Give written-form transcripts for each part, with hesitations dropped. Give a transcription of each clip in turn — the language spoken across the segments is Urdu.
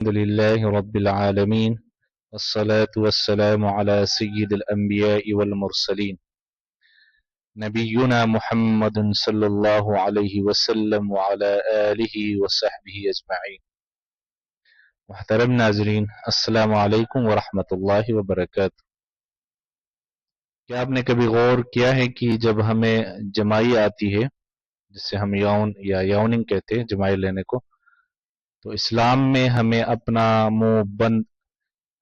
الحمد لله رب العالمين والصلاة والسلام على سيد الأنبياء والمرسلين نبينا محمد صلى الله عليه وسلم وعلى آله وصحبه أجمعين. محترم ناظرین، السلام علیکم ورحمۃ اللہ وبرکاتہ. کیا آپ نے کبھی غور کیا ہے کہ جب ہمیں جمائی آتی ہے، جسے ہم یون یا یوننگ کہتے ہیں، جمائی لینے کو، تو اسلام میں ہمیں اپنا منہ بند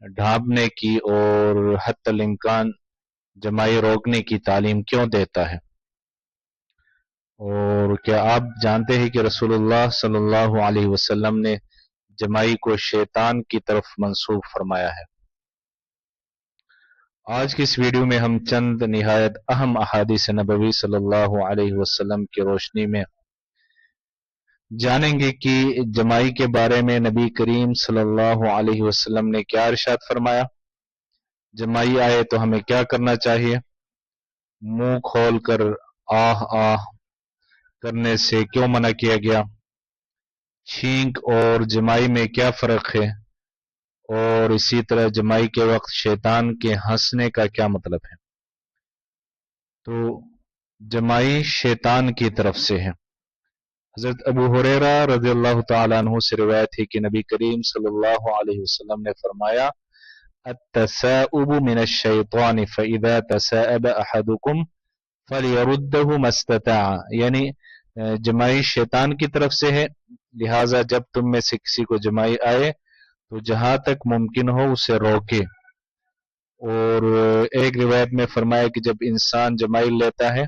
ڈھانپنے کی اور حتی الامکان جمائی روکنے کی تعلیم کیوں دیتا ہے؟ اور کیا آپ جانتے ہیں کہ رسول اللہ صلی اللہ علیہ وسلم نے جمائی کو شیطان کی طرف منسوب فرمایا ہے؟ آج کی اس ویڈیو میں ہم چند نہایت اہم احادیث نبوی صلی اللہ علیہ وسلم کی روشنی میں جانیں گے کہ جمائی کے بارے میں نبی کریم صلی اللہ علیہ وسلم نے کیا ارشاد فرمایا، جمائی آئے تو ہمیں کیا کرنا چاہیے، منہ کھول کر آہ آہ کرنے سے کیوں منع کیا گیا، چھینک اور جمائی میں کیا فرق ہے، اور اسی طرح جمائی کے وقت شیطان کے ہنسنے کا کیا مطلب ہے۔ تو جمائی شیطان کی طرف سے ہے۔ حضرت ابو ہریرہ رضی اللہ تعالیٰ عنہ سے روایت ہے کہ نبی کریم صلی اللہ علیہ وسلم نے فرمایا، التثاؤب من الشیطان فإذا تثاءب احدکم فلیردہ ما استطاع، یعنی جمائی شیطان کی طرف سے ہے، لہٰذا جب تم میں سے کسی کو جمائی آئے تو جہاں تک ممکن ہو اسے روکے۔ اور ایک روایت میں فرمایا کہ جب انسان جمائی لیتا ہے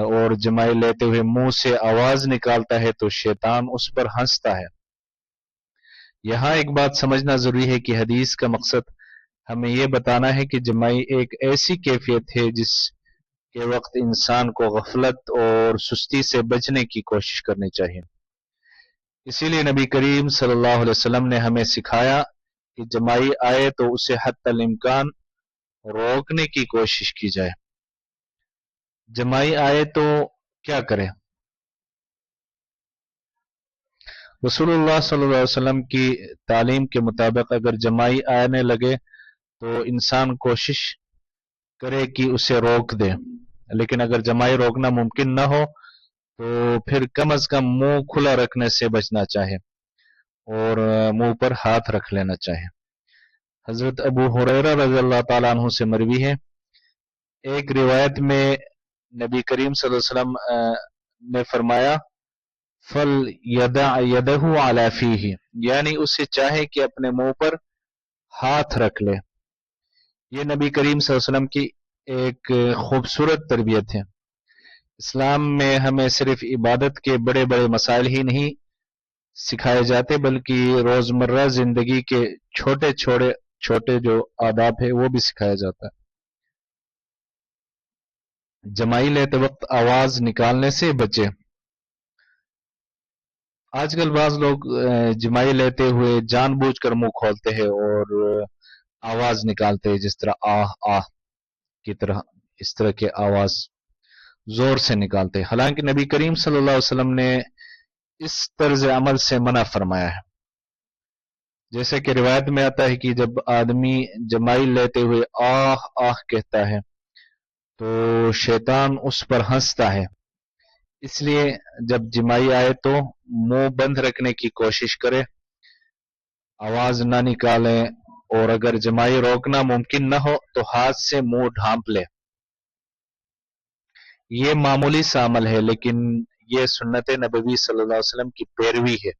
اور جمائی لیتے ہوئے منہ سے آواز نکالتا ہے تو شیطان اس پر ہنستا ہے۔ یہاں ایک بات سمجھنا ضروری ہے کہ حدیث کا مقصد ہمیں یہ بتانا ہے کہ جمائی ایک ایسی کیفیت ہے جس کے وقت انسان کو غفلت اور سستی سے بچنے کی کوشش کرنی چاہیے۔ اسی لیے نبی کریم صلی اللہ علیہ وسلم نے ہمیں سکھایا کہ جمائی آئے تو اسے حتی الامکان روکنے کی کوشش کی جائے۔ جمائی آئے تو کیا کریں؟ رسول اللہ صلی اللہ علیہ وسلم کی تعلیم کے مطابق اگر جمائی آنے لگے تو انسان کوشش کرے کہ اسے روک دے، لیکن اگر جمائی روکنا ممکن نہ ہو تو پھر کم از کم منہ کھلا رکھنے سے بچنا چاہے اور منہ پر ہاتھ رکھ لینا چاہے۔ حضرت ابو ہریرہ رضی اللہ تعالیٰ عنہ سے مروی ہے، ایک روایت میں نبی کریم صلی اللہ علیہ وسلم نے فرمایا فَلْيَدَعْ يَدَهُ عَلَى فِيهِ، یعنی اسے چاہے کہ اپنے منہ پر ہاتھ رکھ لے۔ یہ نبی کریم صلی اللہ علیہ وسلم کی ایک خوبصورت تربیت ہے۔ اسلام میں ہمیں صرف عبادت کے بڑے بڑے مسائل ہی نہیں سکھائے جاتے بلکہ روزمرہ زندگی کے چھوٹے جو آداب ہے وہ بھی سکھایا جاتا ہے۔ جمائی لیتے وقت آواز نکالنے سے بچے۔ آج کل بعض لوگ جمائی لیتے ہوئے جان بوجھ کر منہ کھولتے ہیں اور آواز نکالتے ہیں، جس طرح آہ آہ کی طرح، اس طرح کے آواز زور سے نکالتے ہیں، حالانکہ نبی کریم صلی اللہ علیہ وسلم نے اس طرز عمل سے منع فرمایا ہے۔ جیسے کہ روایت میں آتا ہے کہ جب آدمی جمائی لیتے ہوئے آہ آہ کہتا ہے تو شیطان اس پر ہنستا ہے۔ اس لیے جب جمائی آئے تو منہ بند رکھنے کی کوشش کرے، آواز نہ نکالیں، اور اگر جمائی روکنا ممکن نہ ہو تو ہاتھ سے منہ ڈھانپ لے۔ یہ معمولی سا عمل ہے لیکن یہ سنت نبوی صلی اللہ علیہ وسلم کی پیروی ہے۔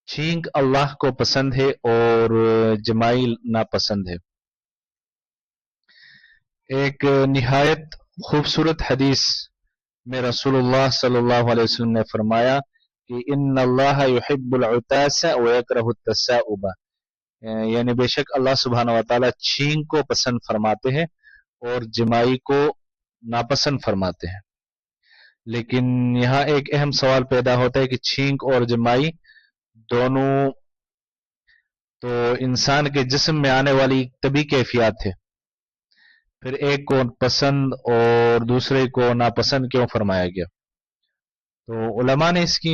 چھینک اللہ کو پسند ہے اور جمائی ناپسند ہے۔ ایک نہایت خوبصورت حدیث میں رسول اللہ صلی اللہ علیہ وسلم نے فرمایا کہ ان اللہ یحب العتاس ویکرہ التثاؤب، یعنی بے شک اللہ سبحانہ وتعالی چھینک کو پسند فرماتے ہیں اور جمائی کو ناپسند فرماتے ہیں۔ لیکن یہاں ایک اہم سوال پیدا ہوتا ہے کہ چھینک اور جمائی دونوں تو انسان کے جسم میں آنے والی طبی کیفیات ہے، پھر ایک کو پسند اور دوسرے کو ناپسند کیوں فرمایا گیا؟ تو علماء نے اس کی